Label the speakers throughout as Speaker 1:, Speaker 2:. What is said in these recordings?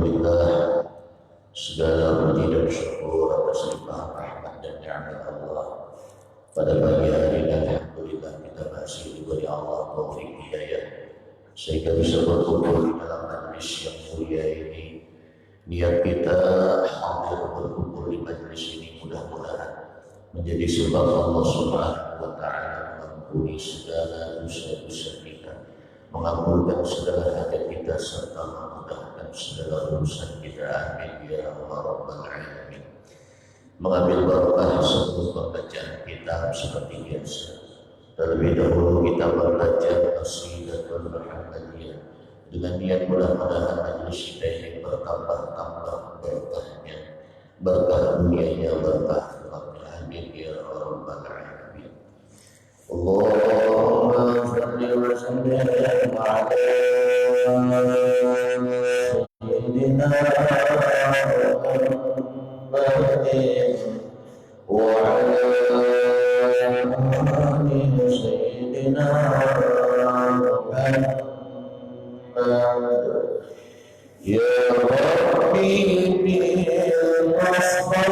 Speaker 1: Alhamdulillah, segala puji dan syukur atas limpahan rahmat dan nikmat Allah. Pada pagi hari ini alhamdulillah kita masih diberi Allah taufik hidayah sehingga bisa berkumpul di dalam majlis yang mulia ini. Niat kita hampir berkumpul di majlis ini mudah-mudahan menjadi sebab Allah Subhanahu wa taala mengampuni segala dosa-dosa kita, mengabulkan segala hajat kita serta memudahkan segala urusan kita. Amin ya rabbal alamin. Mengambil barakah sebelum pembacaan kitab seperti biasa. Terlebih dahulu kita belajar Qasidatul Muhammadiyah dengan niat mudah-mudahan majlis kita ini bertambah-tambah berkahnya, berkah dunianya, berkah akhiratnya. Amin ya rabbal alamin. Allahumma shalli wa sallim ala sayyidina Muhammadin wa ala ali sayyidina Muhammad. Ya Rabbi bil
Speaker 2: Muhammad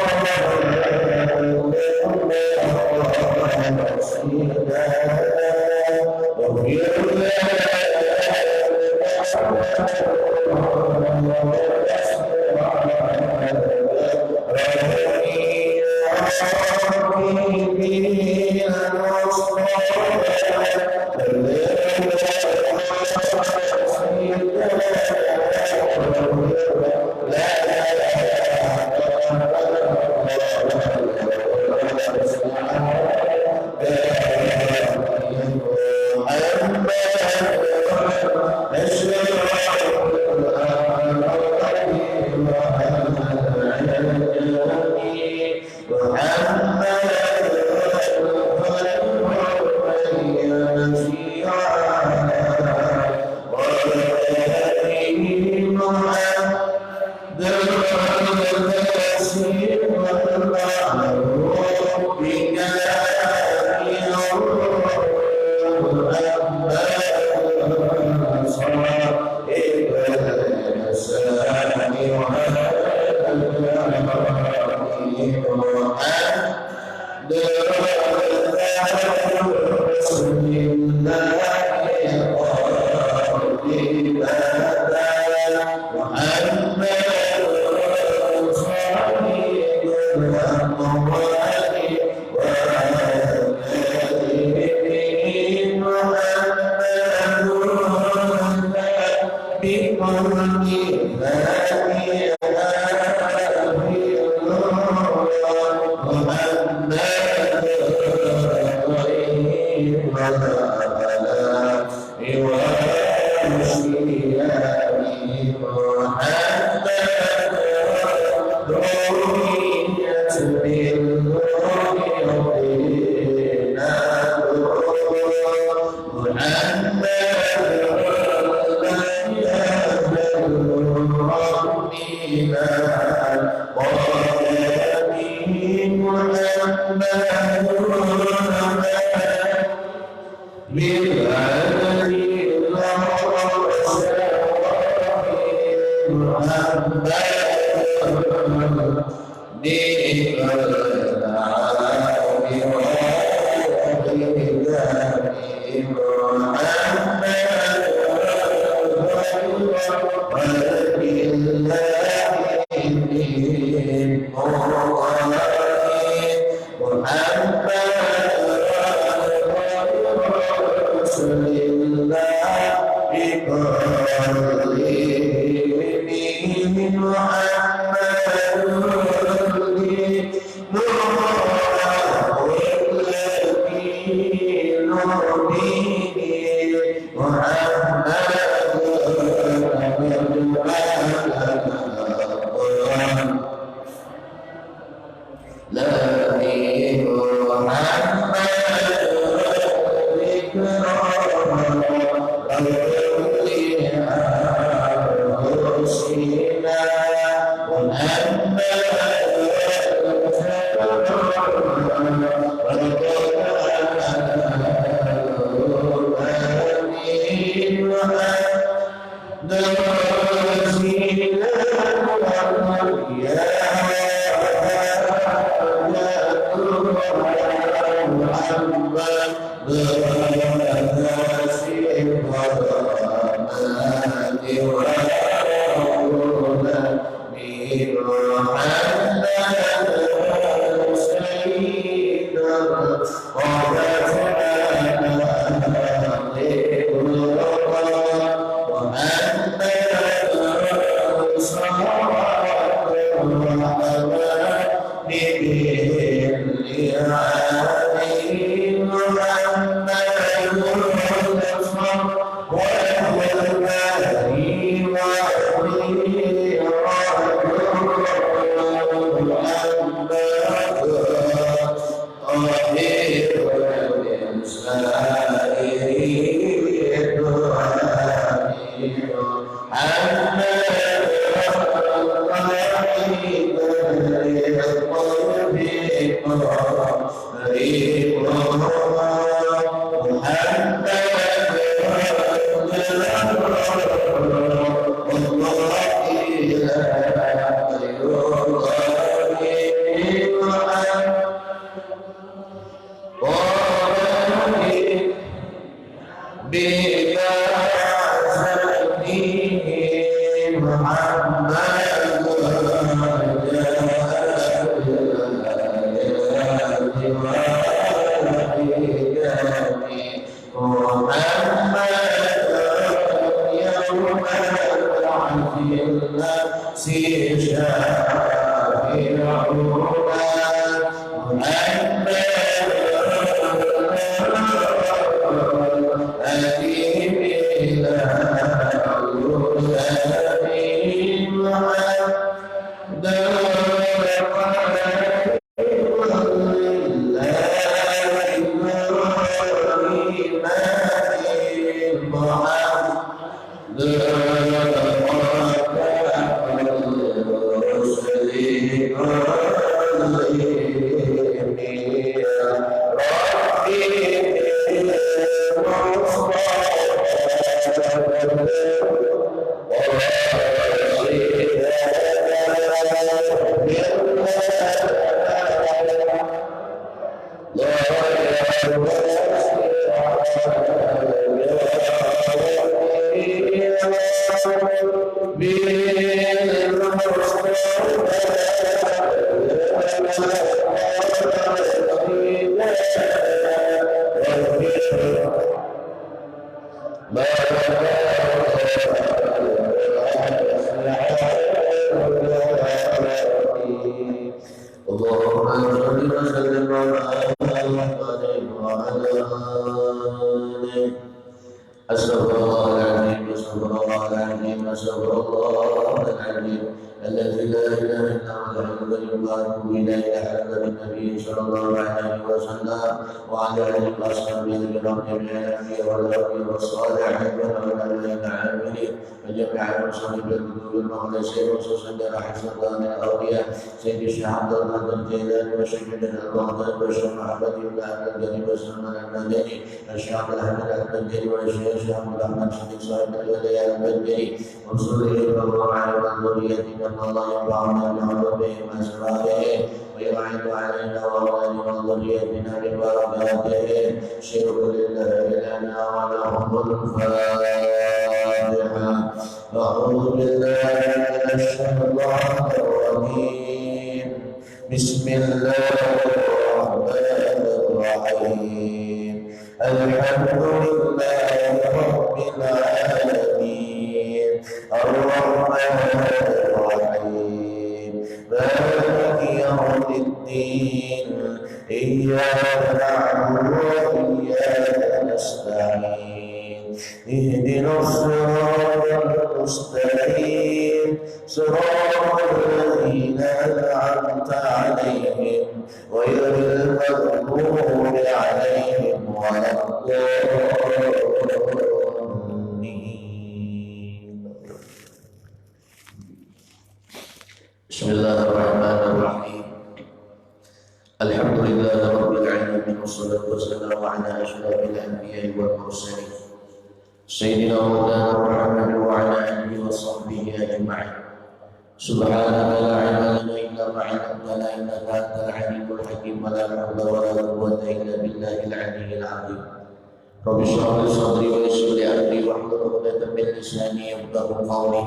Speaker 1: Rabbi shrah li sadri wa yassir li amri wahlul 'uqdatam min lisani yafqahu qawli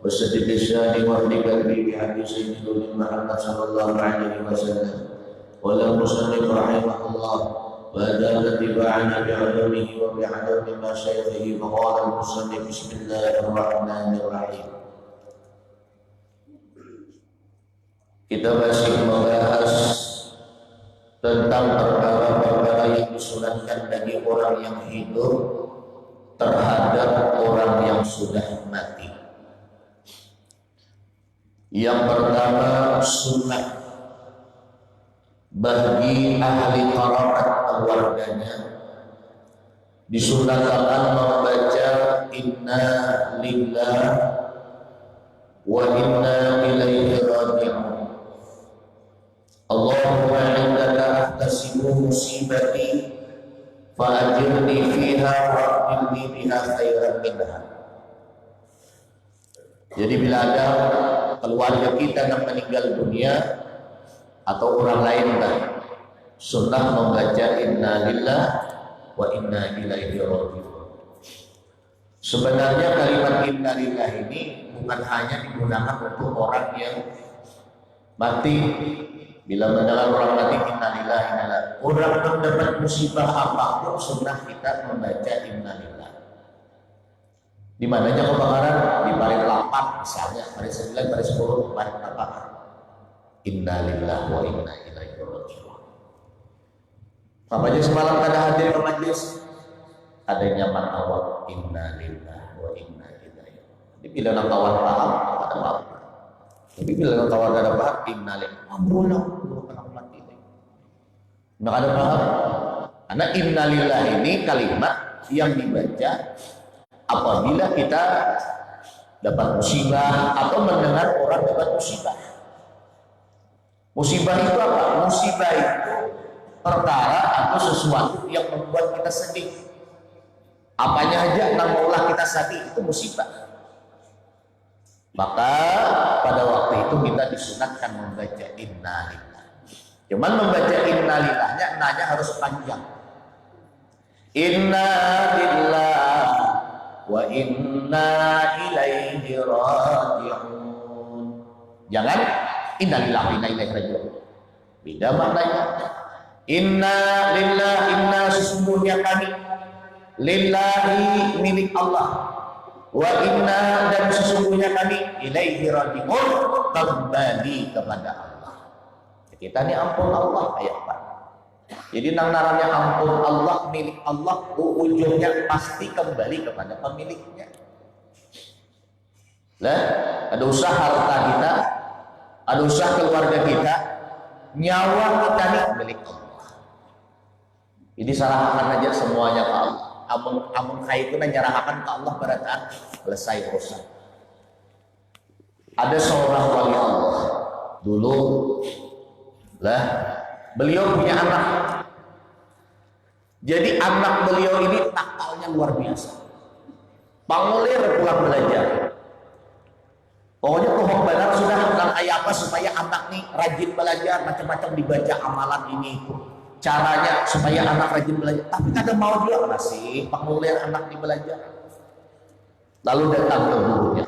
Speaker 1: wasaddid lisani wahdi qalbi bi hadis sayyidina Muhammad sallallahu alaihi wasallam. Qala musannif rahimahullah wa hadza tiba'ana bi'ulumihi wa bi'adami masyayikhihi wa qala al-musannif bismillahirrahmanirrahim. Kita masih membahas tentang perkara-perkara yang disunatkan bagi orang yang hidup terhadap orang yang sudah mati. Yang pertama, sunnah bagi ahli qarabat keluarganya disunahkan membaca inna lillahi wa inna ilaihi raji'un. Allahumma indaka ahtasibu musibati fa'ajirni fiha wa'qilni biha khairan minha. Jadi bila ada keluarga kita yang meninggal dunia atau orang lain dah, sunnah membaca inna lillahi wa inna ilaihi raji'un. Sebenarnya kalimat inna lillahi ini bukan hanya digunakan untuk orang yang mati. Bila mendengar orang mati innalillahi wa inna ilaihi, orang mendapat musibah apapun sunnah kita membaca innalillahi. Di mananya kebakaran? Di parit 8 misalnya, parit 9, parit 10, parit kebakaran. Innalillahi wa inna ilaihi raji'un. Apa aja semalam kada hadir ke majlis? Ada nyaman awak innalillahi wa inna ilaihi. Jadi bila nak kawan paham, ada apa? Tapi bila nak kawan ada paham, innalillahi amrulah, kena mati ini. Nak ada paham? Karena innalillahi ini kalimat yang dibaca apabila kita dapat musibah atau mendengar orang dapat musibah. Musibah itu apa? Musibah itu perkara atau sesuatu yang membuat kita sedih. Apanya aja yang maulah kita sedih itu musibah. Maka pada waktu itu kita disunatkan membaca innalillah. Cuman membaca innalillahnya nanya harus panjang. Innalillah wa inna ilaihi raji'un. Jangan innalillah wa inna ilaihi raji'un. Beda maknanya. Inna lillah, inna sesungguhnya kami, lillahi milik Allah, wa inna dan sesungguhnya kami ilaihi raji'un, kembali kepada Allah. Kita ini ampun Allah kayak Pak. Jadi nang naranya ampun Allah milik Allah, ujungnya pasti kembali kepada pemiliknya. Lah, ada usaha harta kita, ada usaha keluarga kita, nyawa kita ini milik Allah. Jadi serahkan aja semuanya ke Allah. Amun kaya itu nyerahkan ke Allah pada saat selesai urusan. Ada seorang wali Allah dulu lah, beliau punya anak. Jadi anak beliau ini nakalnya luar biasa. Pangulir pulang belajar. Pokoknya pohon benar sudah tentang kayak apa supaya anak nih rajin belajar, macam-macam dibaca amalan ini itu. Caranya supaya anak rajin belajar. Tapi kadang mau dia masih pangulir anak di belajar. Lalu datang ke gurunya.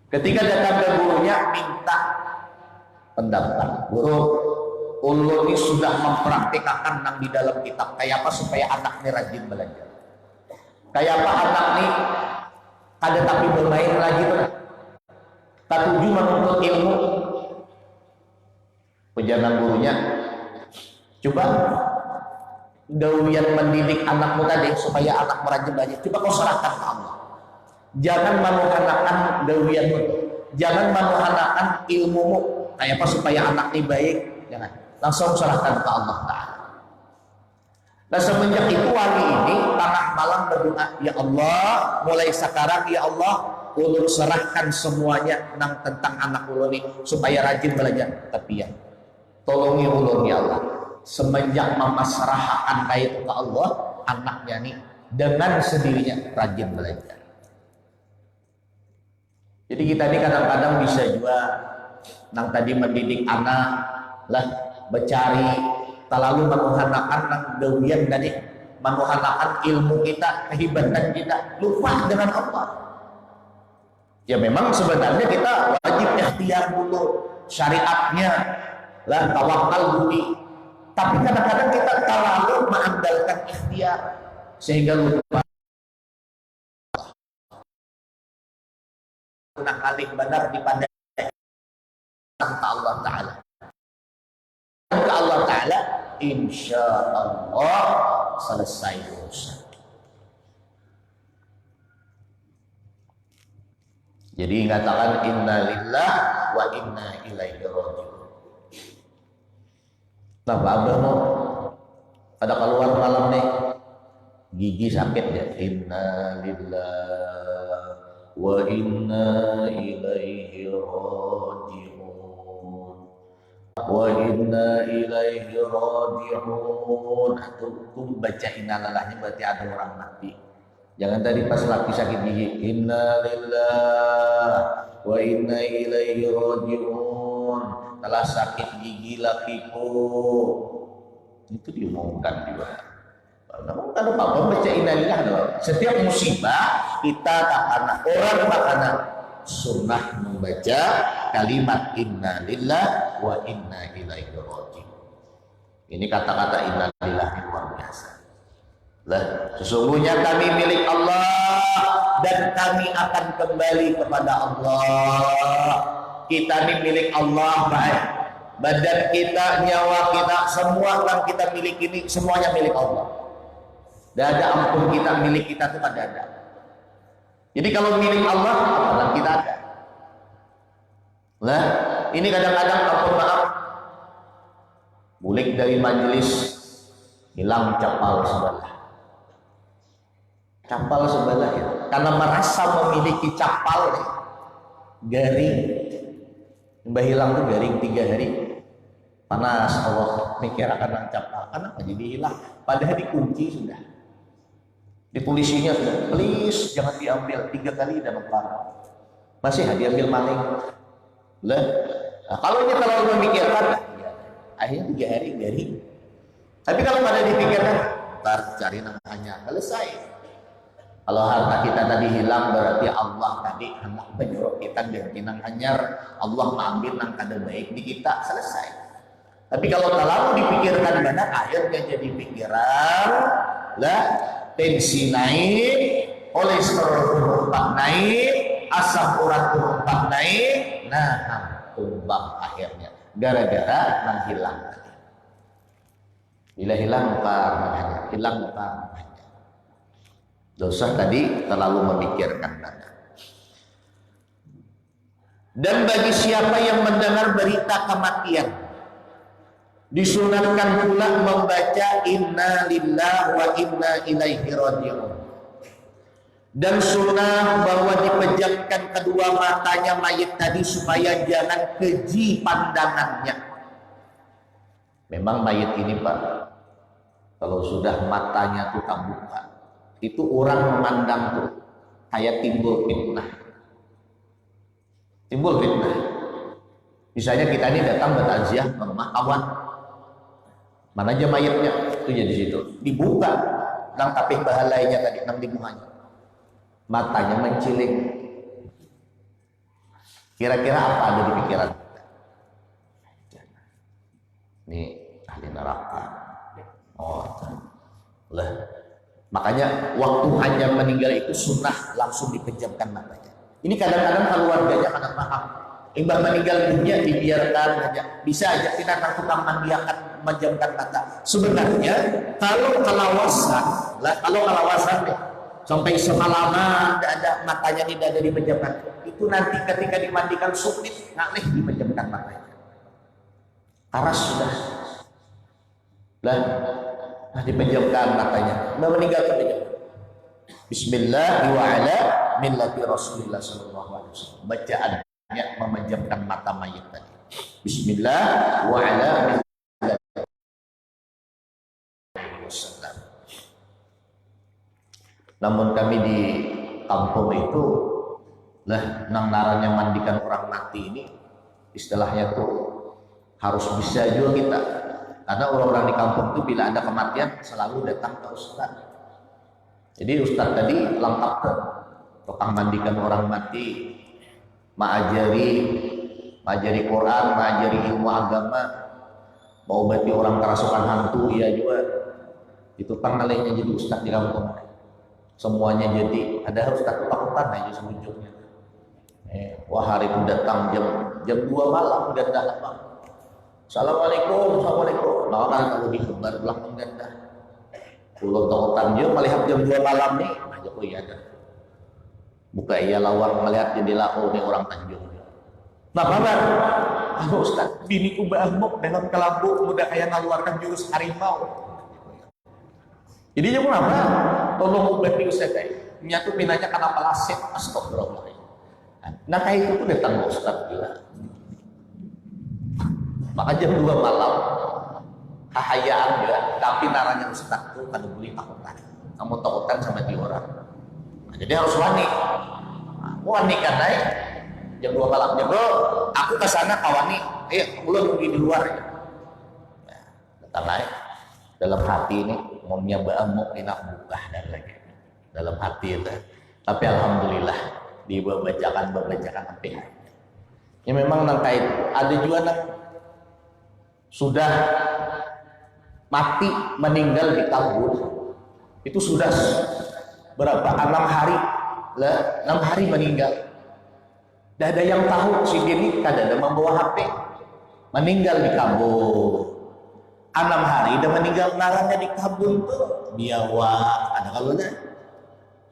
Speaker 1: Ketika datang ke gurunya minta pendapat. Guru, ulun ini sudah mempraktikkan nang di dalam kitab. Kayak apa supaya anak ini rajin belajar. Kayak apa anak ini ada tapi bermain lagi tuh. Tak tuju menuntut ilmu. Pejalan gurunya, coba dawian mendidik anakmu tadi supaya anak merajin belajar. Coba kau serahkan ke Allah. Jangan manuhanakan dawianmu. Jangan manuhanakan ilmumu. Kayak apa supaya anak ini baik. Jangan. Langsung serahkan ke Allah Ta'ala. Nah semenjak itu wali ini tanah malam berdoa, ya Allah, mulai sekarang ya Allah, ulun serahkan semuanya nang tentang anak ulun ini supaya rajin belajar. Tapi ya, tolongi ulun ya Allah. Semenjak mama serahkan kayak itu ke Allah, anaknya nih dengan sendirinya rajin belajar. Jadi kita ini kadang-kadang bisa juga nang tadi mendidik anak lah, bercari terlalu menghanakan nang dawian tadi. manuhanakan ilmu kita, kehebatan kita, lupa dengan Allah. Ya memang sebenarnya kita wajib ikhtiar dulu syariatnya lah, tawakal budi. Tapi kadang-kadang kita terlalu mengandalkan ikhtiar sehingga lupa guna kali benar dipandang Allah Ta'ala. Ke Allah Ta'ala, insya Allah selesai urusan. Jadi katakan inna lillah wa inna ilaihi raji'un. Nah, Abah mau ada keluar malam nih, gigi sakit ya. Inna lillah wa inna ilaihi raji'un. Wa inna ilaihi raji'un. Tuh baca innalillahnya berarti ada orang mati. Jangan tadi pas lagi sakit gigi, inna lillah wa inna ilaihi raji'un, telah sakit gigi lakiku. Itu diumumkan juga. Kalau Bapak baca inna lillah, setiap musibah kita tak karena orang makana sunnah membaca kalimat inna lillah wa inna ilaihi raji'un. Ini kata-kata inna lillah yang luar biasa. Lah, sesungguhnya kami milik Allah dan kami akan kembali kepada Allah. Kita ini milik Allah, baik. Badan kita, nyawa kita, semua yang kita miliki ini semuanya milik Allah. Tidak ada ampun kita milik kita itu tidak ada. Jadi kalau milik Allah, apalah kita ada. Lah, ini kadang-kadang ampun maaf, bulik dari majelis hilang capal sebelah. Capal sebelah ya, karena merasa memiliki capal nih, garing. Mbah hilang tuh garing 3 hari, panas. Allah mikir akan capal, kenapa jadi hilang? Padahal dikunci sudah, dipulisinya sudah, please jangan diambil, 3 kali dan parah, masih diambil maling. Lah, nah, kalau ini terlalu memikirkan, ya, akhirnya 3 hari garing. Tapi kalau pada dipikirkan, ntar cari namanya, selesai. Kalau harta kita tadi hilang berarti Allah tadi hendak menyuruh kita ganti nang anyar, Allah mengambil nang kada baik di kita, selesai. Tapi kalau terlalu dipikirkan benar, akhirnya jadi pikiran lah, tensi naik, kolesterol berubah naik, asam urat berubah naik, nah tumbang akhirnya gara-gara nang hilang tadi. Bila hilang bukan makanya, hilang bukan makanya. Dosa tadi terlalu memikirkan dana. Dan bagi siapa yang mendengar berita kematian, disunatkan pula membaca inna lillah wa inna ilaihi raji'un. Dan sunnah bahwa dipejamkan kedua matanya mayit tadi supaya jangan keji pandangannya. Memang mayit ini Pak, kalau sudah matanya tuh terbuka, itu orang memandang tuh kayak timbul fitnah. Timbul fitnah. Misalnya kita ini datang bertakziah ke rumah kawan, mana aja mayatnya, itu jadi situ dibuka, nang tapih bahalainya tadi, nang di mukanya, matanya menciling. Kira-kira apa ada di pikiran kita? Ini ahli neraka. Oh, lah. Makanya waktu hanya meninggal itu sunnah langsung dipejamkan matanya. Ini kadang-kadang keluarganya kadang paham. Imbang meninggal dunia dibiarkan aja. Bisa aja kita tukang mendiakan menjamkan mata. Sebenarnya kalau kelawasan, lah kalau kelawasan nih sampai semalaman tidak ada matanya tidak ada dipejamkan, itu nanti ketika dimandikan sulit ngalih dipejamkan matanya. Karas sudah. Lah dipejamkan matanya, nah meninggal kepejam. Bismillah wa ala millati Rasulillah sallallahu alaihi wasallam. Bacaannya memejamkan mata mayit tadi. Bismillah wa ala millati wasallam. Namun kami di kampung itu lah nang naranya mandikan orang mati ini istilahnya tuh harus bisa juga kita. Karena orang-orang di kampung itu bila ada kematian selalu datang ke ustaz. Jadi ustaz tadi lengkap ke tukang mandikan orang mati, mengajari Quran, mengajari ilmu agama, mengobati orang kerasukan hantu, iya juga. Itu pangalihnya jadi ustaz di kampung. Semuanya jadi ada ustaz takutan aja sebujurnya. Wah hari itu datang jam 2 malam dan dah lapang. Assalamualaikum. Nah kan kalau dihebar belakang dan dah. Pulau takutan dia melihat jam 2 malam nih, aja oh iya dah. Buka iya lawang melihat jendela, oh ini orang Tanjung. Nah kabar, aduh ustaz, biniku bamuk dalam kelambu muda kayak mengeluarkan jurus harimau. Jadi dia kenapa? Tolong ubati ustaz kayak nyatu pinanya karena pelaset, astagfirullah. Nah kayak itu datang ustaz gila. Maka jam 2 malam hahayaan ya, tapi naranya ustaz tuh kada boleh takutan. Kamu takutan sama dia orang. Nah, jadi harus wani. Wani kan naik jam 2 malam. Ya bro, aku ke sana kawani. Ulun pergi di luar ya. Nah, datang naik dalam hati ini mau nyabamuk enak buka dan lagi dalam hati itu. Tapi alhamdulillah dibacakan sampai ya memang nang kait ada juga nang sudah mati meninggal di kabur itu sudah berapa 6 hari lah 6 hari meninggal. Dah ada yang tahu si diri kada ada membawa HP meninggal di kabur 6 hari dah meninggal naranya di kabur tuh biawak ada kalau dah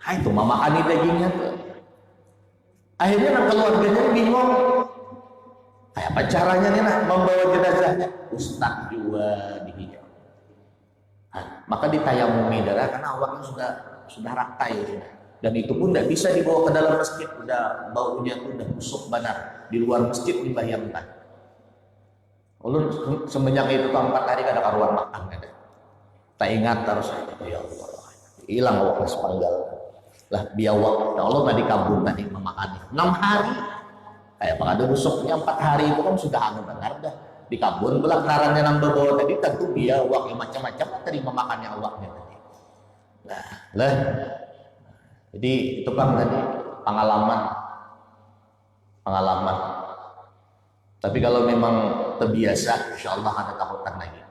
Speaker 1: hai itu mamakan dagingnya tuh. Akhirnya nak keluarganya bingung kayak apa caranya nih nak membawa jenazahnya. Ustaz juga dihijau. Maka ditayamumi darah karena awaknya sudah rakai sudah. Dan itu pun tidak bisa dibawa ke dalam masjid, udah baunya tuh udah busuk benar di luar masjid dibayangkan. Ulun semenjak itu 4 hari kada karuan makan kada. Tak ingat terus ya Allah. Hilang awak sepanggal. Lah biawak ya Allah tadi kabur tadi memakannya 6 hari kayak apa ada busuknya 4 hari itu kan sudah anu benar dah di kabun belak narannya nang bawa tadi tentu biawak yang macam-macam tadi memakannya awaknya tadi lah jadi itu kan tadi pengalaman tapi kalau memang terbiasa insya Allah ada takutan lagi.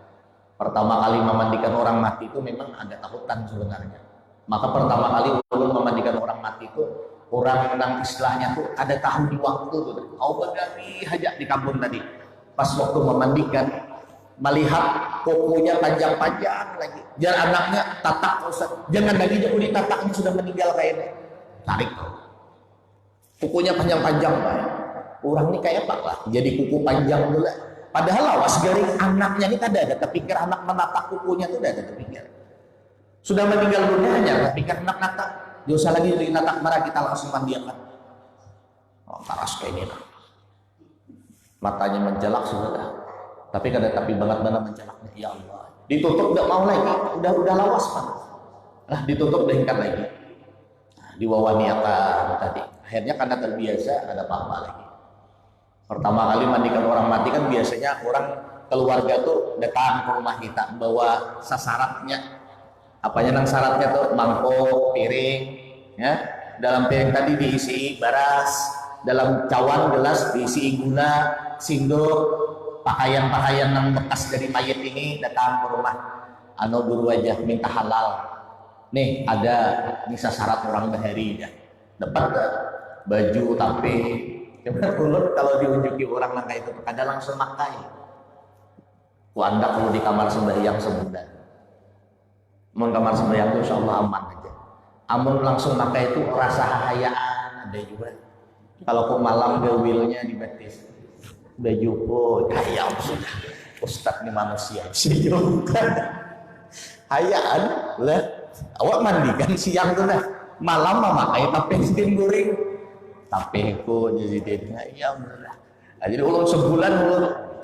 Speaker 1: Pertama kali memandikan orang mati itu memang ada takutan sebenarnya. Maka pertama kali ulun memandikan orang mati itu orang yang istilahnya tuh ada tahu di waktu tuh. Kau berdari hajat di kampung tadi. Pas waktu memandikan melihat kukunya panjang-panjang lagi. Jangan anaknya tatak Ustaz. Jangan lagi jauh di tataknya sudah meninggal kayaknya. Tarik. Kukunya panjang-panjang Pak. Orang ini kayak apa lah? Jadi kuku panjang dulu. Padahal awas garing anaknya ini kada ada terpikir anak menatak kukunya tuh ada terpikir. Sudah meninggal dunia hanya pikir natak, dosa lagi dari natak marah kita langsung mandiakan. Oh, taras kayak ini. Matanya menjelak sudah. Tapi banget menjelaknya. Ya Allah. Ditutup tidak mau lagi. Udah lawas Pak. Nah, ditutup dah ingkat lagi. Nah, diwawaniakan tadi. Akhirnya karena terbiasa ada apa-apa lagi. Pertama kali mandikan orang mati kan biasanya orang keluarga tuh datang ke rumah kita bawa sasaratnya. Apanya nang syaratnya tuh mangkok, piring, ya. Dalam piring tadi diisi beras, dalam cawan gelas diisi gula, sindok, pakaian-pakaian nang bekas dari mayat ini datang ke rumah. Anu dulu aja minta halal. Nih ada ini syarat orang bahari ya. Dapat baju tapi ulun kalau diunjuki orang nang kayak itu kada langsung makai. Ku anda kalau di kamar sembahyang sebentar. Mau kamar sembahyang itu insya Allah aman aja. Amun langsung pakai itu rasa hahayaan ada juga. Kalau ku malam gewilnya dibatis bajuku hayam sudah. Ustaz ini manusia sih juga. Hayaan lah. Awak mandi kan siang tuh dah. Malam mah pakai tape sidin goreng. Tapeku jadi dia hayam lah. Nah, jadi ulun sebulan itu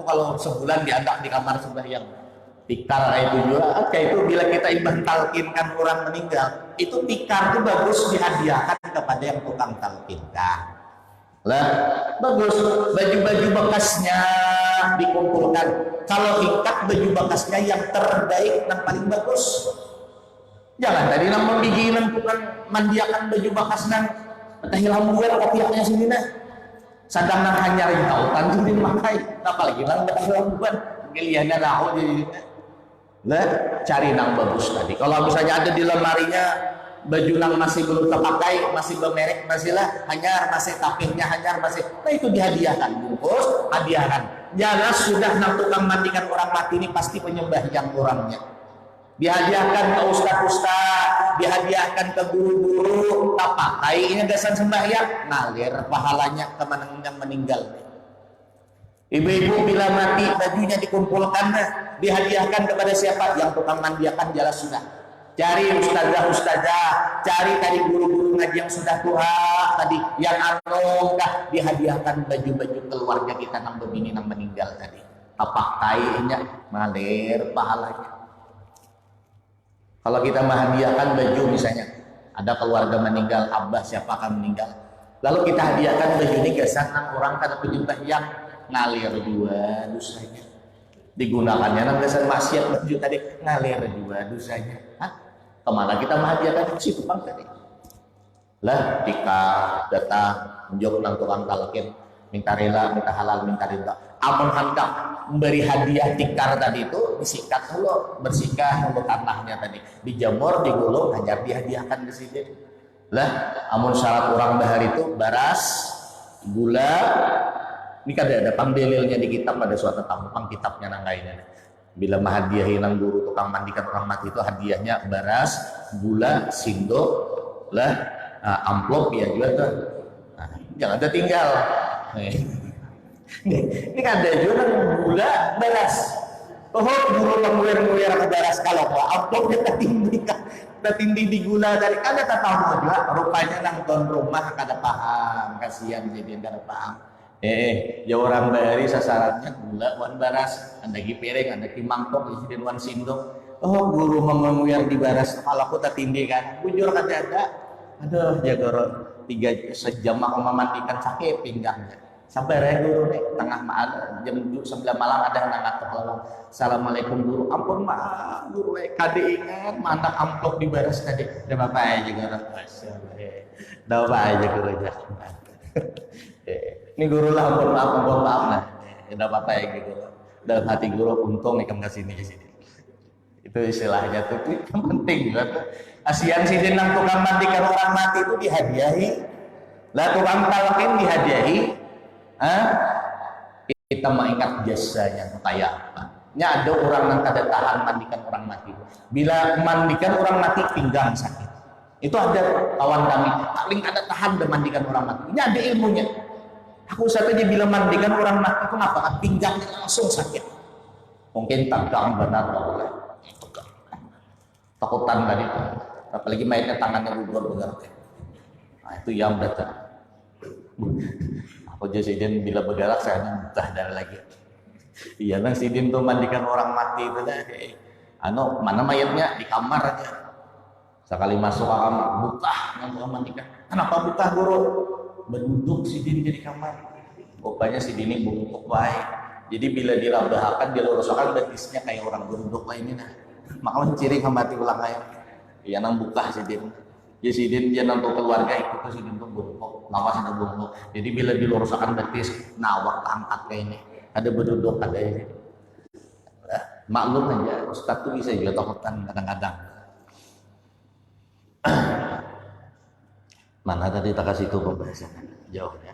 Speaker 1: kalau sebulan diadak di kamar sembahyang. Tikar itu juga, kayak itu bila kita ibn talkinkan orang meninggal, itu tikar itu bagus dihadiahkan kepada yang tukang talkinkan. Lah, bagus baju-baju bekasnya dikumpulkan. Kalau ikat baju bekasnya yang terbaik dan paling bagus. Jangan tadi nang membiginan bukan mandiakan baju bekas nang tahilang buat kopiaknya sini nah. Sadang nang hanya ring tautan sini makai. Apalagi nang tahilang buat giliannya raho jadi. Lah cari nang bagus tadi. Kalau misalnya ada di lemarinya baju nang masih belum terpakai, masih bermerek, masih lah hanyar, masih tapirnya hanyar, masih, nah itu dihadiahkan, bungkus, hadiahkan. Jangan sudah nang tukang mandikan orang mati ini pasti penyembah yang orangnya. Dihadiahkan ke ustaz-ustaz, dihadiahkan ke guru-guru, tak pakai ini dasar sembahyang, ngalir pahalanya ke mana yang meninggal. Ibu-ibu bila mati bajunya dikumpulkan, dihadiahkan kepada siapa? Yang tukang mandiakan jalan sunnah. Cari ustazah-ustazah, cari tadi guru-guru ngaji yang sudah tua tadi, yang anokah, dihadiahkan baju-baju keluarga kita nang begini nang meninggal tadi. Apa kainya ngalir pahalanya. Kalau kita menghadiahkan baju misalnya, ada keluarga meninggal, abah siapa akan meninggal, lalu kita hadiahkan baju ini ke sana orang kada penyembah yang ngalir dua dosanya. Digunakannya nang dasar maksiat baju tadi ngalir dua dosanya. Hah? Kemana kita menghadiahkan ke situ bang tadi? Lah jika datang menjawab nang tukang talkin, minta rela, minta halal, minta ridha. Amun hendak memberi hadiah tikar tadi itu disikat dulu, bersihkan dulu tanahnya tadi, dijemur, digulung, hajar dihadiahkan ke sini. Lah amun syarat orang bahar itu baras, gula. Ini kan ada pangdelilnya di kitab, ada suatu tampang kitabnya nanggainnya. Bila menghadiahi nang guru tukang mandikan orang mati itu hadiahnya baras, gula, sindok, lah amplop ya juga tuh. Nah, jangan ada tinggal. Ini kan ada juga gula, baras. Oh, guru menguir-nguir ke baras kalau kok amplopnya tertindih di gula dari kada tak tahu juga. Rupanya nang tuan rumah kada paham, kasihan jadi kada paham. Ya orang bari sasarannya gula wan baras, anda gi piring, anda ki mangkok, isi wan sindok. Oh guru menguir di baras, kalau aku tak tindih kan, bujur kada ada. Aduh jagoro 3 sejam aku memandikan sakit pinggangnya. Sabar ya guru nih, tengah malam jam 9 malam ada anak tolong. Assalamualaikum guru, ampun maaf guru, kade ingat mandak amplop di baras tadi. Udah apa aja guru, udah apa aja guru aja. Ini guru lah ampun maaf nah. Udah apa ya gitu. Dalam hati guru untung nih kamu kesini. Itu istilahnya tuh itu penting banget. Asian sidin nang tukang mandikan orang mati itu dihadiahi. Lah tukang talkin dihadiahi. Kita mengingat jasanya kayak apa. Nya ada orang yang kada tahan mandikan orang mati. Bila mandikan orang mati pinggang sakit. Itu ada kawan kami paling kada tahan mandikan orang mati. Ini ada ilmunya. Aku saja bila mandikan orang mati itu ngapa pinggangnya langsung sakit. Mungkin tegang benar boleh. Takutan tadi. Apalagi mainnya tangannya gugur benar. Nah itu yang datang. Aku Sidin bila bergerak saya muntah darah lagi. Iya nang Sidin tuh mandikan orang mati itu dah. Mana mayatnya di kamar aja. Sekali masuk kamar buka yang mandikan. Kenapa buka guru? Berduduk Sidin jadi kamar. Rupanya Sidin ini bungkuk baik. Jadi bila dirabahakan, diluruskan betisnya kayak orang berduduk lain ini nah. Maka menciri mati ulang kayak. Iya nang buka Sidin. Ya Sidin dia nantu keluarga ikut ke Sidin tuh bungkuk. Lawas ada bungkuk. Jadi bila diluruskan betis, nawak angkat kayak ini. Ada berduduk ada ini. Maklum aja, Ustaz tuh bisa juga takutan kadang-kadang. Mana tadi tak kasih itu pembahasan jauhnya.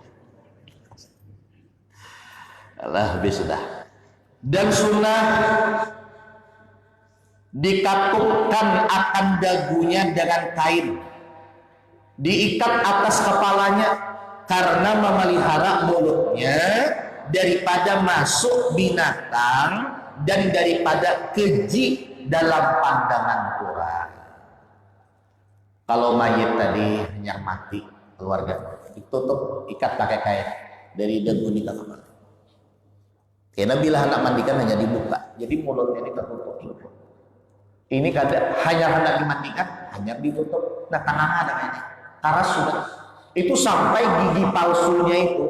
Speaker 1: Allah habis sudah. Dan sunnah dikatupkan akan dagunya dengan kain, diikat atas kepalanya karena memelihara mulutnya daripada masuk binatang dan daripada keji dalam pandangan orang. Kalau mayit tadi hanya mati keluarga ditutup ikat pakai kain dari dagu ke kepala. Karena bila hendak mandikan hanya dibuka, jadi mulutnya ini tertutup. Ini kada hanya hendak dimandikan hanya ditutup. Nah tangan ada ini karena sudah itu sampai gigi palsunya itu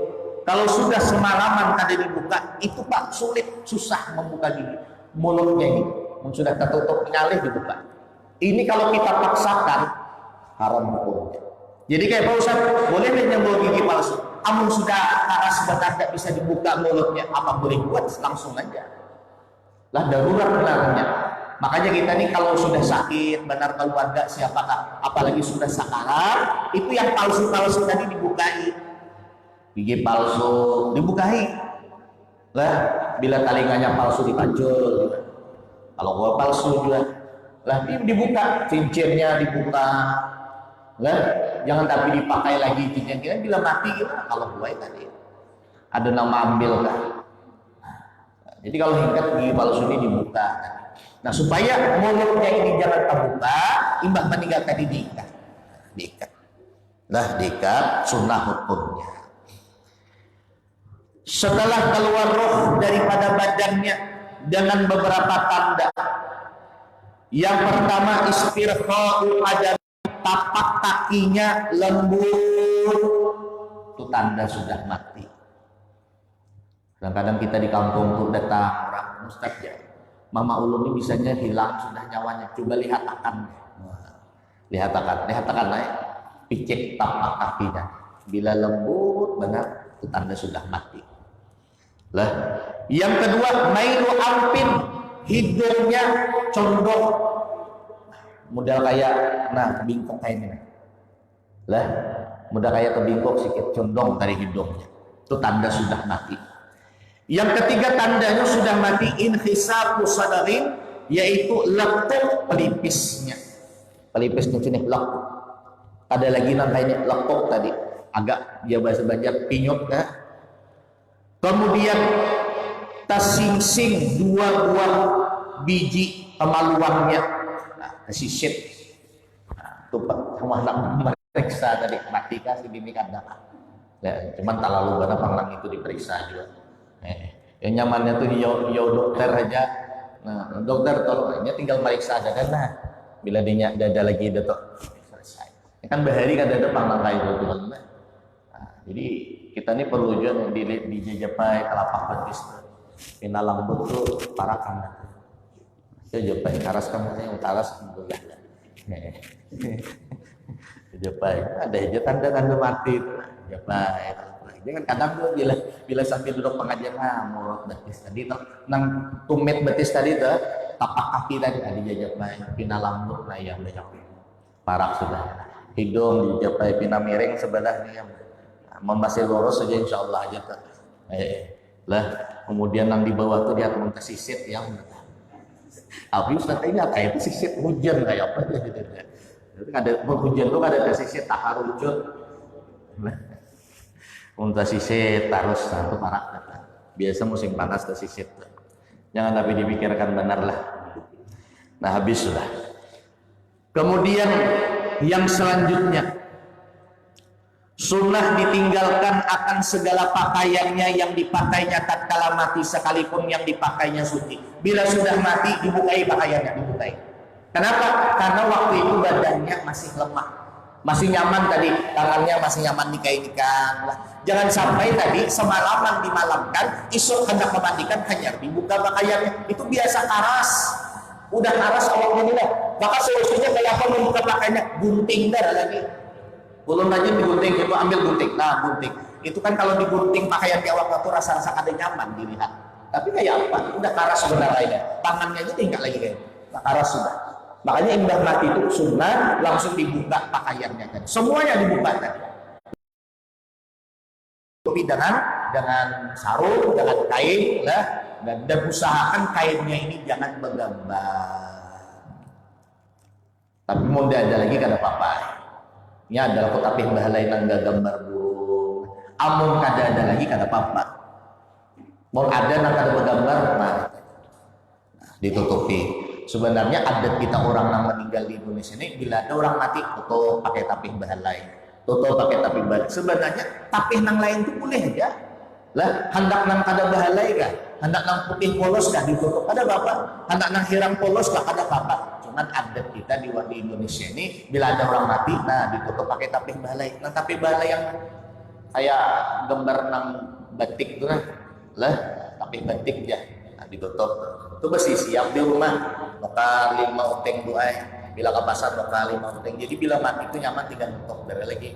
Speaker 1: Kalau sudah semalaman kada dibuka, itu Pak sulit, susah membuka gigi mulutnya ini. Sudah tertutup nyalih dibuka. Ini kalau kita paksakan haram hukumnya. Jadi kayak Pak Ustaz, boleh nyambung gigi palsu? Amun sudah aras sebentar tidak bisa dibuka mulutnya, apa boleh buat? Langsung aja. Lah darurat benarnya. Makanya kita nih kalau sudah sakit, benar keluarga siapakah, apalagi sudah sakarat, itu yang palsu-palsu tadi dibukai. Gigi palsu dibukai. Lah bila talinganya palsu dipanjul. Kalau gua palsu juga, lah dibuka, cincinnya dibuka. Lah jangan tapi dipakai lagi cincinnya, bila mati gimana? Kalau gua tadi ada nama ambil kan. Jadi kalau hingkat gigi palsu ini dibuka. Nah supaya mulutnya ini jangan terbuka, imbah meninggal tadi diikat. Diikat. Nah diikat sunnah hukumnya. Setelah keluar roh daripada badannya dengan beberapa tanda. Yang pertama istirkha'u ada tapak kakinya lembut, itu tanda sudah mati. Kadang-kadang kita di kampung tuh datang orang Ustaz ya, Mama Ulum ini bisanya hilang sudah nyawanya. Coba lihat akan, lihat akan naik, picit tapak kakinya. Bila lembut benar, itu tanda sudah mati. Lah, yang kedua mailu ampin, hidungnya condong, modal kayak kebingkok kayak ini. Lah, modal kayak kebingkok sedikit condong dari hidungnya. Itu tanda sudah mati. Yang ketiga tandanya sudah mati inhisabu sadarin, yaitu lekuk pelipisnya. Pelipisnya sini lekuk. Ada lagi namanya lekuk tadi. Agak dia bahasa Banjar pinyut ya. Kemudian tasingsing 2 buah biji kemaluannya. Nah, kesisit. Nah, itu rumah meriksa tadi mati kasih bini kandang. Ya, cuman tak lalu karena panglang itu diperiksa juga. Yang nyamannya tuh yo dokter aja. Nah, dokter tolong aja tinggal meriksa aja kan. Nah, bila dia ada lagi itu selesai. Kan bahari kan ada panglang kayak itu kan. Nah, jadi kita ini perlu juga di jajapai telapak betis pina lambut tuh parakan. Jajapai karas kamu yang karas alhamdulillah. Jajapai ada aja tanda-tanda mati itu. Jajapai. Jangan kadang tuh bila sambil duduk pengajian murut betis tadi tuh nang tumit betis tadi tuh tapak kaki tadi dijajapai pina lambut nah yang banyak parak sudah. Hidung dijajapai pina miring sebelah nih. Masih lurus saja insya Allah aja tuh. Lah kemudian yang di bawah tuh dia akan sisit yang tapi Ustaz ini apa itu sisit hujan kayak apa gitu. Jadi ada hujan tuh ada sisit takarujud. Untuk sisit terus satu parak biasa musim panas tuh sisit. Jangan tapi dipikirkan benar lah. Nah habis sudah. Kemudian yang selanjutnya sunnah ditinggalkan akan segala pakaiannya yang dipakainya tatkala mati sekalipun yang dipakainya suci. Bila sudah mati dibukai pakaiannya, dibukai. Kenapa? Karena waktu itu badannya masih lemah, masih nyaman tadi, tangannya masih nyaman dikaitkan. Jangan sampai tadi semalaman dimalamkan, esok hendak memandikan hanya dibuka pakaiannya. Itu biasa karas, udah karas awalnya nih. Maka solusinya kayak apa membuka pakaiannya? Gunting dah lagi. Ulun rajin digunting, itu ambil gunting. Nah gunting, itu kan kalau digunting pakaian di awak itu rasa-rasa ada nyaman dilihat. Tapi kayak apa? Udah karas sebenarnya. Tangannya aja tinggal lagi kayak. Nah, karas sudah. Makanya imbah mati itu sunnah langsung dibuka pakaiannya kan. Semuanya dibuka tadi. Tapi dengan sarung, dengan kain lah, dan usahakan kainnya ini jangan bergambar. Tapi mau ada lagi kada apa-apa. Ini adalah kotapih bahalai nangga gambar burung. Amun kada ada lagi kada apa-apa. Mau ada nang kada bergambar, nah ditutupi. Sebenarnya adat kita orang yang meninggal di Indonesia ini bila ada orang mati tutup pakai tapih bahalai, tutup pakai tapih bahalai. Sebenarnya tapih nang lain itu boleh aja. Lah hendak nang kada bahalai kah? Hendak nang putih polos kah ditutup? Kada apa-apa. Hendak nang hirang polos kah? Kada apa-apa. Cuman adat kita di Indonesia ini bila ada orang mati, nah ditutup pakai tapih balai. Nah tapih balai yang kayak gambar nang batik tuh lah, tapi batik ya ditutup itu bersih siap di rumah maka 5 uteng doa bila ke pasar maka 5 uteng, jadi bila mati itu nyaman tinggal nutup dari lagi.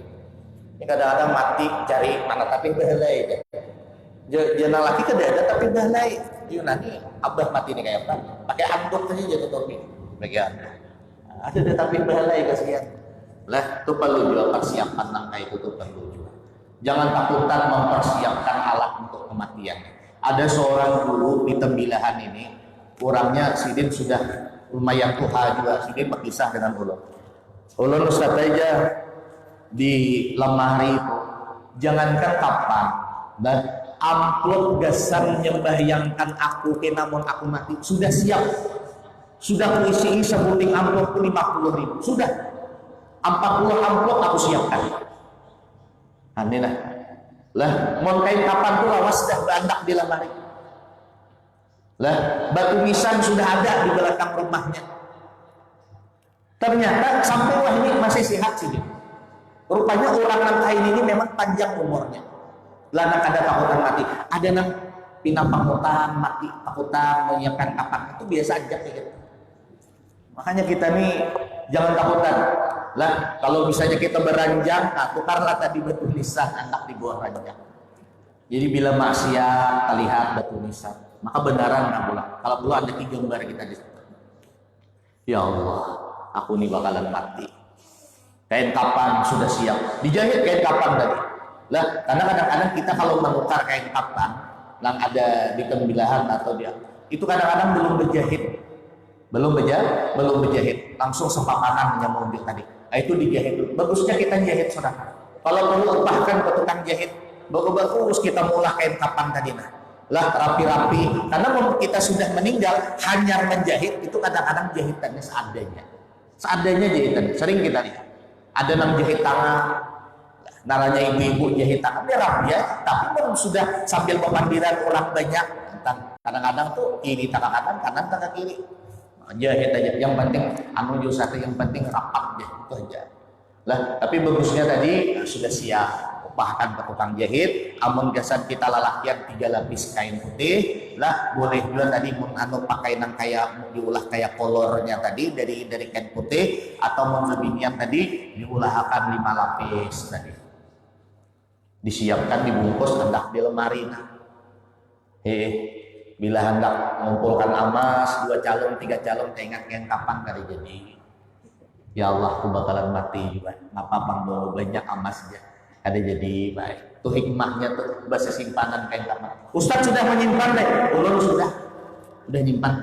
Speaker 1: Ini kadang-kadang mati cari mana tapi behelai jangan laki ke dada tapi behelai yuk nanti abah mati ini kayak apa pakai anduk saja jatuh topi bagian ada tapi behelai kasihan lah. Itu perlu juga persiapan nangka itu tuh perlu juga. Jangan takutan mempersiapkan alat untuk kematian. Ada seorang guru di Tembilahan ini, orangnya Sidin sudah lumayan tua juga. Sidin berkisah dengan ulun. Ulun Ustaz aja di lemari itu, jangankan kapan, dan amplop gasan membayangkan aku, namun aku mati sudah siap, sudah kuisi sebuting amplop 50.000, sudah 40 amplop aku siapkan. Aneh lah, mau kain kapan tuh lawas dah bandak di lemari. Lah, batu nisan sudah ada di belakang rumahnya. Ternyata sampai wah ini masih sehat sih. Rupanya orang nang kain ini memang panjang umurnya. Lah nak ada takutan mati, ada nang pinapangutang mati, takutan menyiapkan kapan itu biasa aja kayak gitu. Makanya kita nih jangan takutan. Lah kalau misalnya kita beranjang, nah tukarlah tadi batu nisan anak di bawah ranjang. Jadi bila maksiat terlihat batu nisan, maka benaran nggak boleh. Kalau perlu ada 3 gambar kita di situ. Ya Allah, aku nih bakalan mati. Kain kapan sudah siap, dijahit kain kapan tadi. Lah karena kadang-kadang kita kalau menukar kain kapan, yang ada di Tembilahan atau dia, itu kadang-kadang belum berjahit, langsung sepapanan yang mau tadi. Nah, itu dijahit dulu. Bagusnya kita jahit saudara. Kalau perlu bahkan ke tukang jahit, bagus kita mulah kain kapan tadi lah rapi-rapi. Karena kita sudah meninggal, hanya menjahit itu kadang-kadang jahitannya seadanya jahitan. Sering kita lihat. Ada yang jahit tangan, naranya ibu-ibu jahit tangan dia rapi ya, tapi belum sudah sambil pemandiran orang banyak. Kadang-kadang tuh kiri tangan kanan tangan kiri. Jahit aja, yang penting anu satu, yang penting rapat deh, itu aja lah. Tapi bagusnya tadi sudah siap, upahkan ke tukang jahit. Amun gasan kita lalakian 3 lapis kain putih lah, boleh juga tadi anu pakai nang kayak diulah kayak kolornya tadi dari kain putih, atau mun lebihnya tadi diulahkan 5 lapis tadi, disiapkan dibungkus hendak di lemari. Bila hendak mengumpulkan amas 2 calon 3 calon, ingat yang kapan kali jadi. Ya Allah, aku bakalan mati juga. Ngapa apa bawa banyak amasnya. Ada jadi baik. Tuh hikmahnya tuh bahasa simpanan kain kapan. Ustaz sudah menyimpan deh. Ulun sudah nyimpan.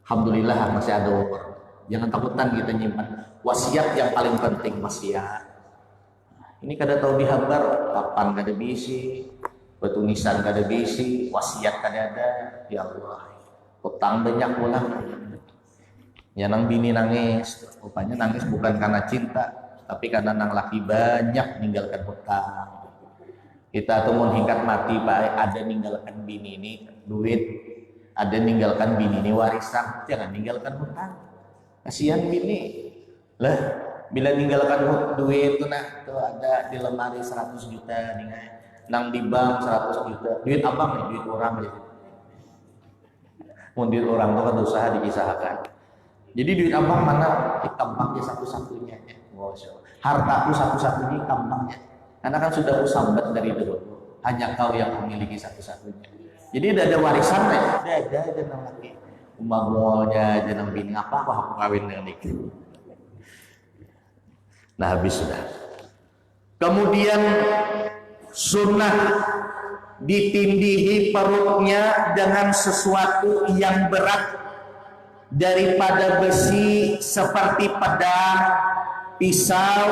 Speaker 1: Alhamdulillah masih ada umur. Jangan takutan kita nyimpan. Wasiat yang paling penting wasiat. Ini kada tahu dihabar kapan kada bisi. Batu nisan kada bisi, wasiat kada ada. Ya Allah, utang banyak ulang. Ya nang bini nangis, rupanya nangis bukan karena cinta, tapi karena nang laki banyak ninggalkan hutang. Kita tuh mau hingkat mati pak, ada ninggalkan bini ini duit, ada ninggalkan bini ini warisan, jangan ninggalkan hutang. Kasihan bini. Lah, bila ninggalkan duit tuh tuh ada di lemari 100 juta nih. Nang di bank 100 juta, duit abang nih, duit orang ya. Mau duit orang tuh kan usaha dikisahkan. Jadi duit abang mana? Kampangnya satu-satunya. Hartaku satu-satunya kampangnya. Karena kan sudah usambat dari dulu. Hanya kau yang memiliki satu-satunya. Jadi ada warisan deh. Ada nang lagi. Rumah mualnya, jenang bini apa aku kawin dengan itu. Nah habis sudah. Kemudian sunnah ditindihi perutnya dengan sesuatu yang berat daripada besi seperti pedang, pisau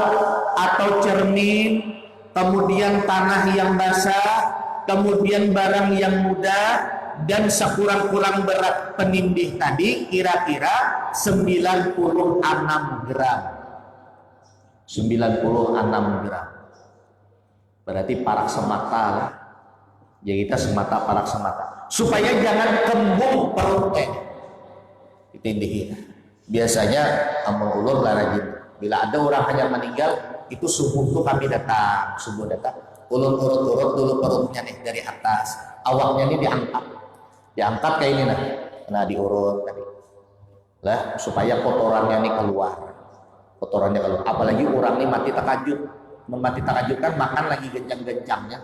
Speaker 1: atau cermin, kemudian tanah yang basah, kemudian barang yang mudah, dan sekurang-kurang berat penindih tadi kira-kira 96 gram. 96 gram. Berarti parak semata lah. Ya kita semata parak semata. Supaya jangan kembung perutnya. Ditindihin. Biasanya amun ulun lah rajin. Bila ada orang hanya meninggal, itu subuh tuh kami datang, subuh datang, urut-urut dulu perutnya nih dari atas, awaknya ini diangkat kayak ini nah diurut tadi, lah supaya kotorannya nih keluar, apalagi orang nih mati takajud kan makan lagi gencang-gencangnya.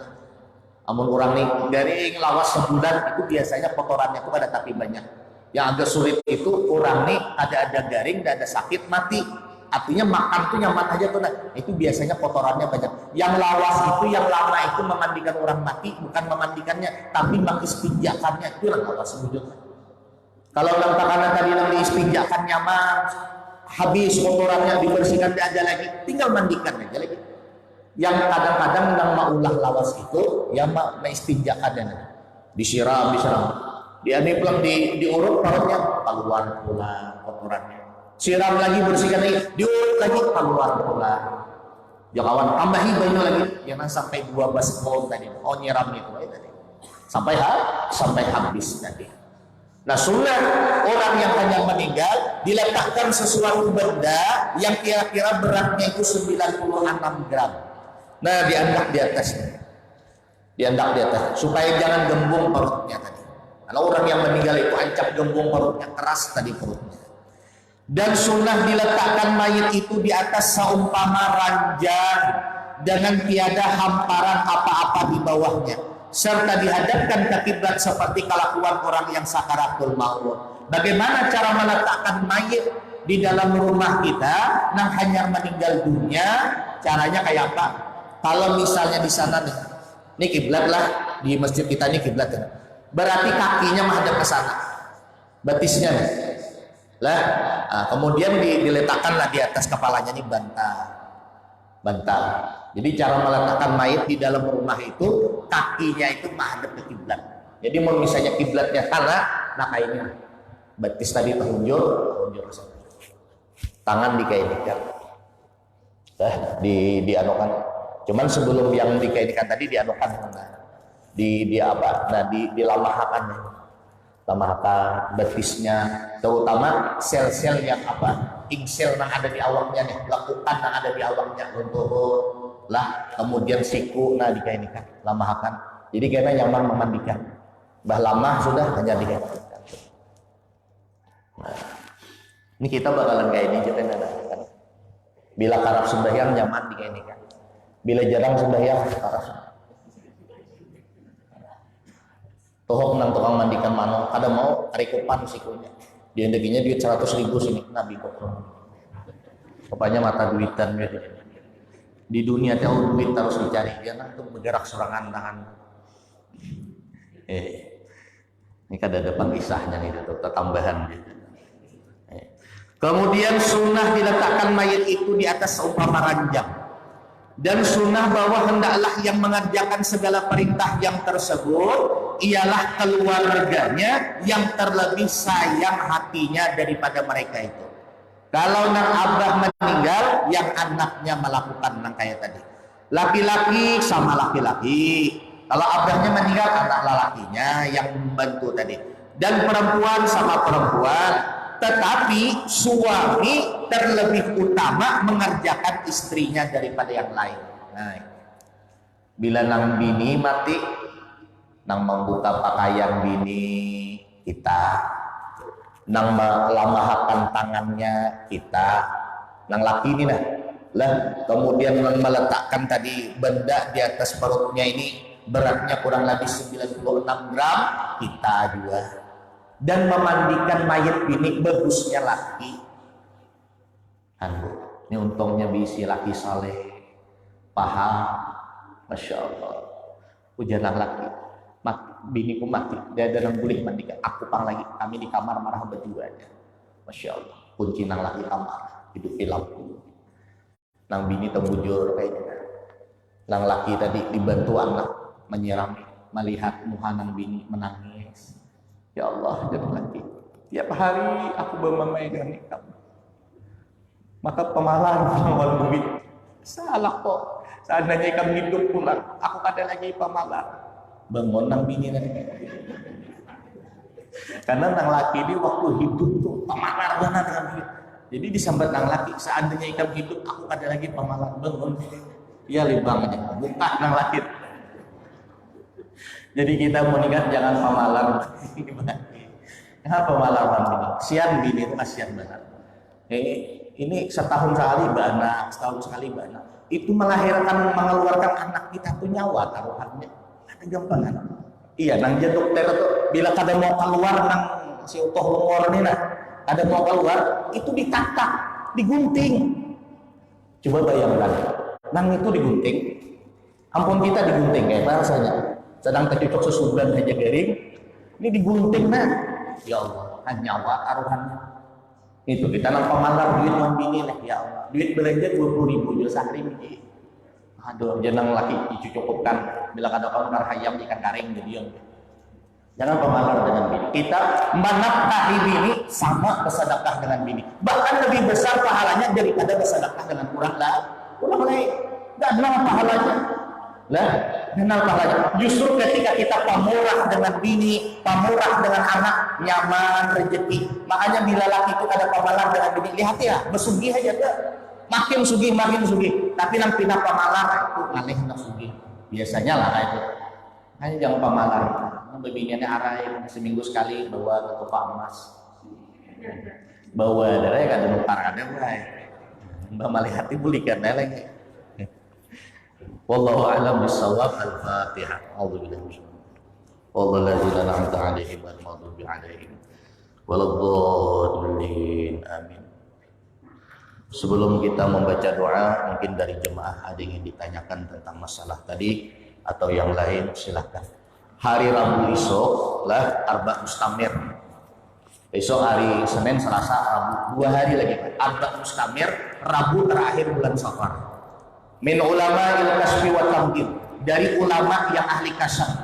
Speaker 1: Amun orang nih dari ngelawas sebulan itu biasanya kotorannya itu ada tapi banyak. Yang agak sulit itu orang nih ada garing, ada sakit mati. Artinya makan tuh nyaman aja tuh, nah itu biasanya kotorannya banyak. Yang lawas itu, yang lama itu memandikan orang mati, bukan memandikannya, tapi mengistinjakannya, itu yang lawas sebetulnya. Kalau orang takanan tadi yang diistinjakan nyaman, habis kotorannya dibersihkan aja lagi, tinggal mandikan aja lagi. Yang kadang-kadang yang maulah lawas itu, yang mengistinjakannya, disiram, dia ini pulang diurut perutnya, keluar pula kotorannya. Siram lagi, bersihkan lagi, diurut lagi, keluar pula. Ya kawan, tambahi banyak lagi, jangan sampai 12 pohon tadi. Oh nyiram itu tadi, sampai habis tadi. Nah sunnah orang yang hanya meninggal diletakkan sesuatu benda yang kira-kira beratnya itu 96 gram. Nah diandak di atasnya, supaya jangan gembung perutnya tadi. Kalau orang yang meninggal itu ancap gembung perutnya, keras tadi perutnya. Dan sunnah diletakkan mayit itu di atas seumpama ranjang dengan tiada hamparan apa-apa di bawahnya, serta dihadapkan ke kiblat seperti kelakuan orang yang sakaratul maut. Bagaimana cara meletakkan mayit di dalam rumah kita yang hanya meninggal dunia? Caranya kayak apa? Kalau misalnya di sana nih, ini kiblat lah, di masjid kita ini kiblat ya. Berarti kakinya menghadap ke sana, betisnya nih. Lah, kemudian diletakkanlah di atas kepalanya nih bantal. Jadi cara meletakkan mayit di dalam rumah itu kakinya itu menghadap ke kiblat. Jadi mau misalnya kiblatnya sana, nah kayak ini, betis tadi terunjur ke sana. Tangan dikaitkan, dianukan. Cuman sebelum yang dikaitkan tadi dianukan, lamahakan betisnya, terutama sel-sel yang ingsel yang ada di awaknya nih, lekukan yang ada di awaknya untuk lah, kemudian siku dikainikan, lamahakan. Jadi kayaknya nyaman memandikan. Bah lama sudah hanya dikainikan. Nah, ini kita bakalan kayak ini kita kan. Bila karab sembahyang nyaman dikainikan. Bila jarang sembahyang karab. Tohok nang tukang mandikan mano, kada mau arikupan sikunya. Dia deginya duit 100.000 sini, Nabi kok. Rupanya mata duitan gitu. Di dunia tahu duit terus dicari, dia nang tuh bergerak serangan tangan. Ini kada ada pengisahnya nih, itu tambahan gitu. Kemudian sunnah diletakkan mayat itu di atas seumpama ranjang. Dan sunnah bahwa hendaklah yang mengerjakan segala perintah yang tersebut ialah keluarganya yang terlebih sayang hatinya daripada mereka itu. Kalau nang abah meninggal, yang anaknya melakukan nang kayak tadi. Laki-laki sama laki-laki. Kalau abahnya meninggal, anak lelakinya yang membantu tadi. Dan perempuan sama perempuan. Tetapi suami terlebih utama mengerjakan istrinya daripada yang lain. Nah, bila nang bini mati, nang membuka pakaian bini kita, nang melamahakan tangannya kita, nang laki ini lah, kemudian meletakkan tadi benda di atas perutnya ini beratnya kurang lebih 96 gram, kita juga. Dan memandikan mayat bini bagusnya laki. Ini untungnya bisi laki saleh, paham, masya Allah. Ujanang laki, biniku mati, dia ada yang boleh mandikan. Aku pang lagi, kami di kamar marah berdua aja, masya Allah. Kunci nang laki kamar, hidup di lampu. Nang bini tembujur kayak gitu. Nang laki tadi dibantu anak menyiram, melihat muka nang bini menangis. Ya Allah, jadi lagi. Tiap hari aku bermamaikan kamu. Maka pemalas awal duit. Salah kok. Seandainya kamu hidup pulang, aku kada lagi pemalas. Bangun nang bini nanti. Karena nang laki ini waktu hidup tuh pemalas banget dengan hidup. Jadi disambat nang laki, seandainya ikam hidup, aku ada lagi pamalan bangun. Iya libang aja, buka nang laki. Jadi kita mau nikah jangan pamalan. Jangan pamalan ini. Sian bini itu kasihan banget. Ini setahun sekali bana, setahun sekali bana. Itu melahirkan, mengeluarkan anak kita tuh nyawa taruhannya. Ada gampang kan? Iya, nang dokter tuh bila kada mau keluar nang si utuh lumur ini nah, ada mau keluar itu ditatak, digunting. Coba bayangkan, nang itu digunting, ampun kita digunting kayak rasanya. Sedang tercocok sesudah aja garing, ini digunting nah, ya Allah, nyawa taruhannya. Itu kita nang pamalar duit mambini lah ya Allah, duit belanja 20.000 jual sehari ini. Aduh, jenang laki dicukupkan bila kada kamu karhayam ikan karing jadi yang. Jangan pemalar dengan bini. Kita menafkahi bini sama bersedekah dengan bini. Bahkan lebih besar pahalanya daripada bersedekah dengan kurang lah. Kurang lain. Enggak kenal pahalanya. Lah, kenal pahalanya. Justru ketika kita pamurah dengan bini, pamurah dengan anak, nyaman rezeki. Makanya bila laki itu ada pamalar dengan bini, lihat ya, bersugih aja ke. Makin sugih, makin sugih. Tapi nang pindah pamalar itu aneh nak sugih. Biasanya lah itu. Hanya jangan pamalar. Bebiniannya arai seminggu sekali bawa ke toko emas. Bawa darah kan ada nupar ada bae. Mbak malihati bulikan lagi. Wallahu a'lam bissawab. Al-Fatihah. A'udzubillahi minasyaitonir rajim. Wallahu la ilaha illa anta 'alaihim wal maghdubi 'alaihim waladdallin. Amin. Sebelum kita membaca doa, mungkin dari jemaah ada yang ingin ditanyakan tentang masalah tadi atau yang lain, silahkan. Hari Rabu esok lah Arba Mustamir. Esok hari Senin, Selasa, Rabu, 2 hari lagi. Arba Mustamir, Rabu terakhir bulan Safar. Min ulama il kasfi wa tamdid, dari ulama yang ahli kasaf.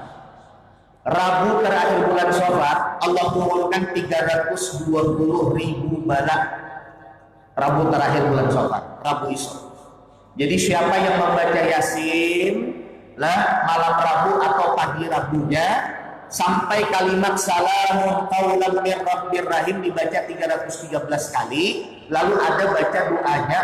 Speaker 1: Rabu terakhir bulan Safar, Allah turunkan 320.000 bala. Rabu terakhir bulan Safar, Rabu esok. Jadi siapa yang membaca Yasin lah malam Rabu atau pagi Rabunya sampai kalimat salamun qaulan mir rabbir rahim dibaca 313 kali, lalu ada baca doanya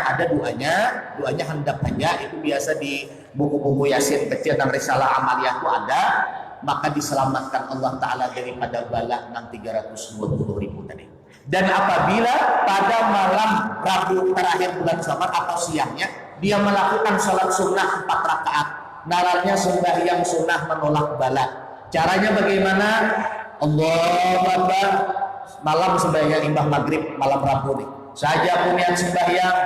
Speaker 1: handap aja, itu biasa di buku-buku Yasin kecil dan risalah amaliyah itu ada, maka diselamatkan Allah Ta'ala daripada bala 320.000 tadi. Dan apabila pada malam Rabu terakhir bulan Safar atau siangnya dia melakukan sholat sunnah 4 rakaat, nararnya sembahyang sunnah menolak bala. Caranya bagaimana? Allahu Akbar, malam sembahyang imbah maghrib malam Rabu nih. Saja punya sembahyang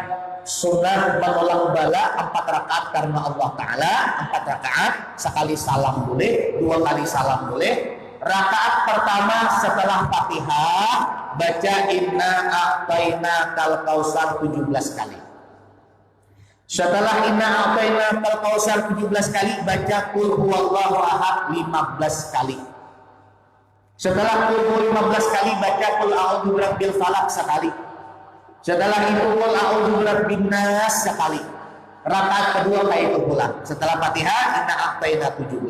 Speaker 1: sunnah menolak bala 4 rakaat karena Allah Ta'ala, 4 rakaat, sekali salam boleh, 2 kali salam boleh. Rakaat pertama setelah Fatihah baca inna a'taina kal kausar 17 kali. Setelah inna a'taina kal kausar 17 kali baca qul huwallahu ahad 15 kali. Setelah qul 15 kali baca qul a'udzu birabbil falaq sekali. Setelah itu qul a'udzu birabbin nas sekali. Rakaat kedua kayak itu pula. Setelah Fatihah inna a'taina 17,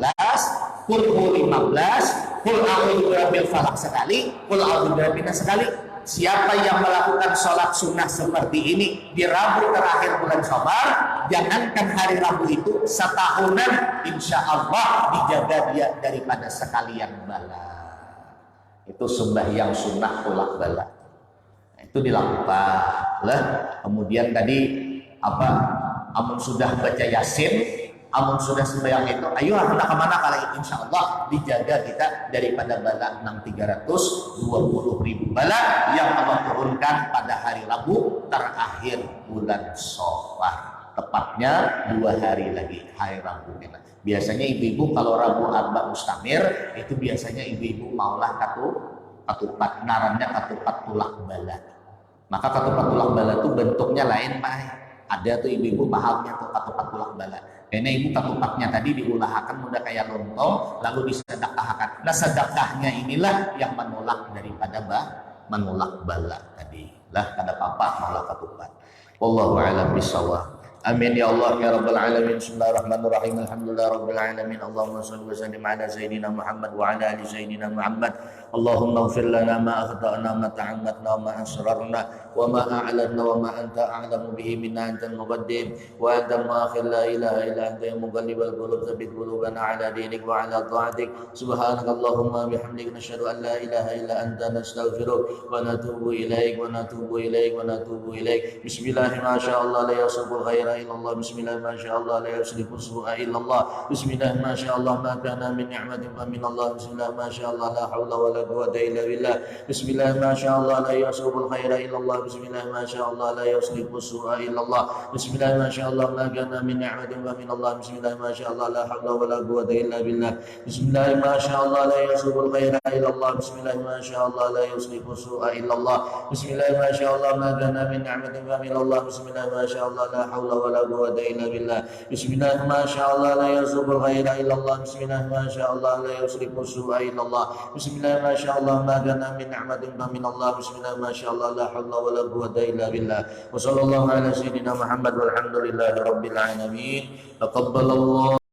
Speaker 1: qul 15, qul a'udzu birabbil falaq sekali, qul a'udzu birabbin nas sekali. Siapa yang melakukan sholat sunnah seperti ini di Rabu terakhir bulan Safar, jangankan hari Rabu itu, setahunan insya Allah dijaga dia daripada sekalian bala. Itu sembahyang sunnah tolak bala. Itu dilakukan lah. Kemudian tadi amun sudah baca Yasin, amun sudah sembahyang itu, ayo hendak kemana kali ini, insya Allah dijaga kita daripada bala 320.000 bala yang Allah turunkan pada hari Rabu terakhir bulan Safar. Tepatnya 2 hari lagi hari Rabu. Biasanya ibu-ibu kalau Rabu Arba Mustamir itu biasanya ibu-ibu maulah katupat, narannya katupat tulak bala. Maka katupat tulak bala itu bentuknya lain Pak. Ada tuh ibu-ibu pahamnya tuh katupat tulak bala. Karena ibu katupatnya tadi diulahakan mudah kayak lontong lalu disedekahkan. Nah sedekahnya inilah yang menolak daripada menolak bala tadi. Lah kada apa-apa menolak katupat. Wallahu a'lam bishawab. Amin ya Allah ya rabbal alamin. Bismillahirrahmanirrahim. Alhamdulillahirabbil alamin. Allahumma shalli wa sallim ala sayyidina Muhammad wa ala ali sayyidina Muhammad. Allahumma ighfir lana ma akhtana ma ta'ammatna ma asrarna وما أعلنا وما أنت أعلم به منا. أنت المقدم وأنت المؤخر لا إله إلا أنت يا مقلب القلوب ثبت قلوبنا على دينك وعلى طاعتك. سبحانك اللهم وبحمدك نشهد أن لا إله إلا أنت نستغفرك ونتوب إليك ونتوب إليك. بسم الله ما شاء الله لا يصرف الخير إلا الله. بسم الله ما شاء الله لا يصرف السوء إلا الله. بسم الله ما شاء الله ما كان من نعمة فمن الله. بسم الله ما شاء الله لا حول ولا قوة إلا بالله. بسم الله ما شاء الله لا يصرف الخير إلا الله. بسم الله ما شاء الله لا يصرف السوء إلا الله. بسم الله ما شاء الله ما كان من نعمة فمن الله. بسم الله ما شاء الله لا حول ولا قوة إلا بالله. بسم الله ما شاء الله لا يصرف الخير إلا الله. بسم الله ما شاء الله لا يصرف السوء إلا الله. بسم الله ما شاء الله ما كان من نعمة فمن الله. بسم الله ما شاء الله لا حول ولا قوة إلا بالله. بسم الله ما شاء الله لا يصرف الخير إلا الله. بسم الله ما شاء الله لا يصرف السوء إلا الله. بسم الله ما شاء الله ما كان من نعمة فمن الله. بسم الله ما شاء الله لا حول ولا قوة إلا بالله. وصلى الله على سيدنا محمد والحمد لله رب العالمين. تقبل الله